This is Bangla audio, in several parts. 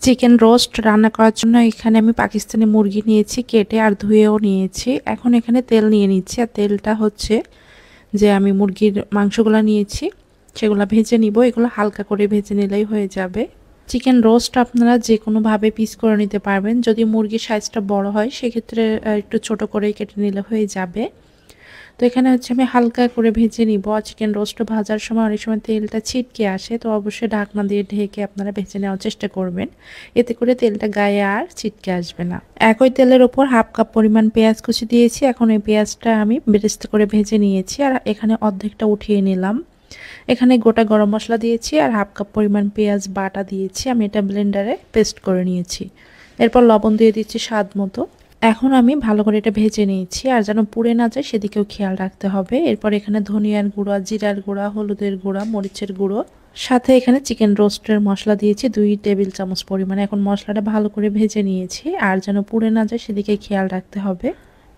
চিকেন রোস্ট রান্না করার জন্য এখানে আমি পাকিস্তানি মুরগি নিয়েছি, কেটে আর ধুয়েও নিয়েছি। এখন এখানে তেল নিয়ে নিচ্ছি, আর তেলটা হচ্ছে যে আমি মুরগির মাংসগুলো নিয়েছি সেগুলো ভেজে নিব। এগুলো হালকা করে ভেজে নিলেই হয়ে যাবে। চিকেন রোস্ট আপনারা যে কোনোভাবে পিস করে নিতে পারবেন। যদি মুরগির সাইজটা বড় হয় সেক্ষেত্রে একটু ছোট করেই কেটে নিলে হয়ে যাবে। তো এখানে হচ্ছে আমি হালকা করে ভেজে নিব। আর চিকেন রোস্ট ভাজার সময় অনেক সময় তেলটা ছিটকে আসে, তো অবশ্যই ঢাকনা দিয়ে ঢেকে আপনারা ভেজে নেওয়ার চেষ্টা করবেন, এতে করে তেলটা গায়ে আর ছিটকে আসবে না। একই তেলের ওপর হাফ কাপ পরিমাণ পেঁয়াজ কুচি দিয়েছি। এখন এই পেঁয়াজটা আমি বেরেস্তা করে ভেজে নিয়েছি, আর এখানে অর্ধেকটা উঠিয়ে নিলাম। এখানে গোটা গরম মশলা দিয়েছি আর হাফ কাপ পরিমাণ পেঁয়াজ বাটা দিয়েছি। আমি এটা ব্লেন্ডারে পেস্ট করে নিয়েছি। এরপর লবণ দিয়ে দিচ্ছি স্বাদ মতো। এখন আমি ভালো করে এটা ভেজে নিয়েছি, আর যেন পুড়ে না যায় সেদিকেও খেয়াল রাখতে হবে। এরপর এখানে ধনিয়ার গুঁড়া, জিরার গুঁড়া, হলুদের গুঁড়া, মরিচের গুঁড়ো, সাথে এখানে চিকেন রোস্টের মশলা দিয়েছি 2 টেবিল চামচ পরিমাণে। এখন মশলাটা ভালো করে ভেজে নিয়েছি, আর যেন পুড়ে না যায় সেদিকে খেয়াল রাখতে হবে।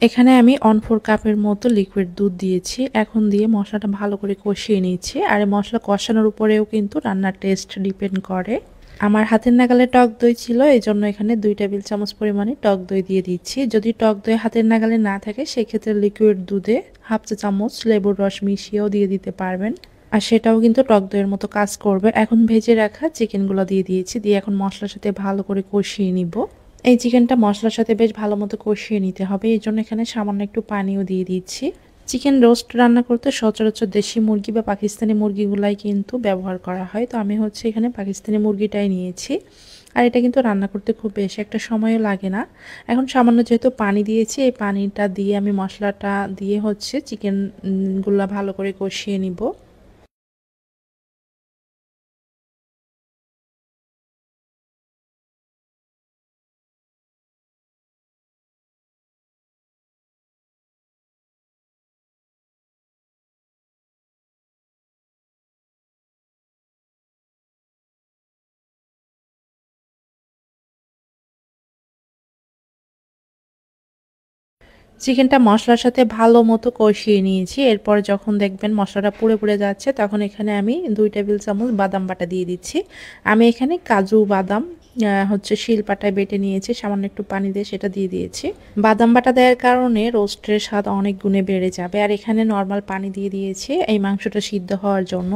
এখানে আমি 1/4 কাপের মতো লিকুইড দুধ দিয়েছি। এখন দিয়ে মশলাটা ভালো করে কষিয়ে নিয়েছি। আর এই মশলা কষানোর উপরেও কিন্তু রান্নার টেস্ট ডিপেন্ড করে। আমার হাতের নাগালে টক দই ছিল, এই জন্য এখানে 2 টেবিল চামচ পরিমাণে টক দই দিয়ে দিচ্ছি। যদি টক দই হাতের নাগালে না থাকে সেক্ষেত্রে লিকুইড দুধে হাফ চা চামচ লেবুর রস মিশিয়েও দিয়ে দিতে পারবেন, আর সেটাও কিন্তু টক দইয়ের মতো কাজ করবে। এখন ভেজে রাখা চিকেনগুলো দিয়ে দিয়েছি, দিয়ে এখন মশলার সাথে ভালো করে কষিয়ে নিব। এই চিকেনটা মশলার সাথে বেশ ভালো মতো কষিয়ে নিতে হবে, এই জন্য এখানে সামান্য একটু পানিও দিয়ে দিচ্ছি। চিকেন রোস্ট রান্না করতে সচরাচর দেশি মুরগি বা পাকিস্তানি মুরগিগুলাই কিন্তু ব্যবহার করা হয়। তো আমি হচ্ছে এখানে পাকিস্তানি মুরগিটাই নিয়েছি, আর এটা কিন্তু রান্না করতে খুব বেশি একটা সময়ও লাগে না। এখন সামান্য যেহেতু পানি দিয়েছি, এই পানিটা দিয়ে আমি মশলাটা দিয়ে হচ্ছে চিকেনগুলো ভালো করে কষিয়ে নিব। চিকেনটা মশলার সাথে ভালো মতো কষিয়ে নিয়েছি। এরপর যখন দেখবেন মশলাটা পুড়ে পুড়ে যাচ্ছে, তখন এখানে আমি 2 টেবিল চামচ বাদাম বাটা দিয়ে দিচ্ছি। আমি এখানে কাজু বাদাম হচ্ছে শিলপাটায় বেটে নিয়েছি, সামান্য একটু পানি দিয়ে সেটা দিয়ে দিয়েছি। বাদাম বাটা দেওয়ার কারণে রোস্টের স্বাদ অনেক গুণে বেড়ে যাবে। আর এখানে নর্মাল পানি দিয়ে দিয়েছি এই মাংসটা সিদ্ধ হওয়ার জন্য।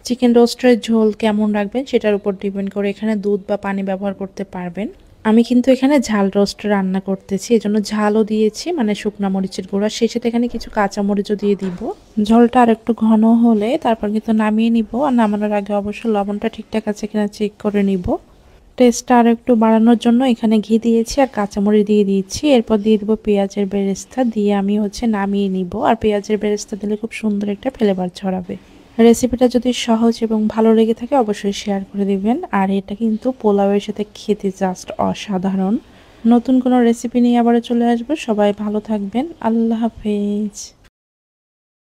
চিকেন রোস্টের ঝোল কেমন রাখবেন সেটার উপর ডিপেন্ড করে এখানে দুধ বা পানি ব্যবহার করতে পারবেন। আমি কিন্তু এখানে ঝাল রোস্ট রান্না করতেছি, এজন্য ঝালও দিয়েছি, মানে শুকনা মরিচের গুঁড়া, সেই সাথে এখানে কিছু কাঁচা মরিচও দিয়ে দিব। ঝোলটা আর একটু ঘন হলে তারপর কিন্তু নামিয়ে নিব, আর নামানোর আগে অবশ্যই লবণটা ঠিকঠাক আছে কিনা চেক করে নিব। টেস্টটা আর একটু বাড়ানোর জন্য এখানে ঘি দিয়েছি আর কাঁচামরিচ দিয়ে দিয়েছি। এরপর দিয়ে দিব পেঁয়াজের বেরেস্তা, দিয়ে আমি হচ্ছে নামিয়ে নিব। আর পেঁয়াজের বেরেস্তা দিলে খুব সুন্দর একটা ফ্লেভার ছড়াবে। রেসিপিটা যদি সহজ এবং ভালো লেগে থাকে অবশ্যই শেয়ার করে দিবেন। আর এটা কিন্তু পোলাওয়ের সাথে খেতে জাস্ট অসাধারণ। নতুন কোনো রেসিপি নিয়ে আবারও চলে আসবো। সবাই ভালো থাকবেন। আল্লাহ হাফেজ।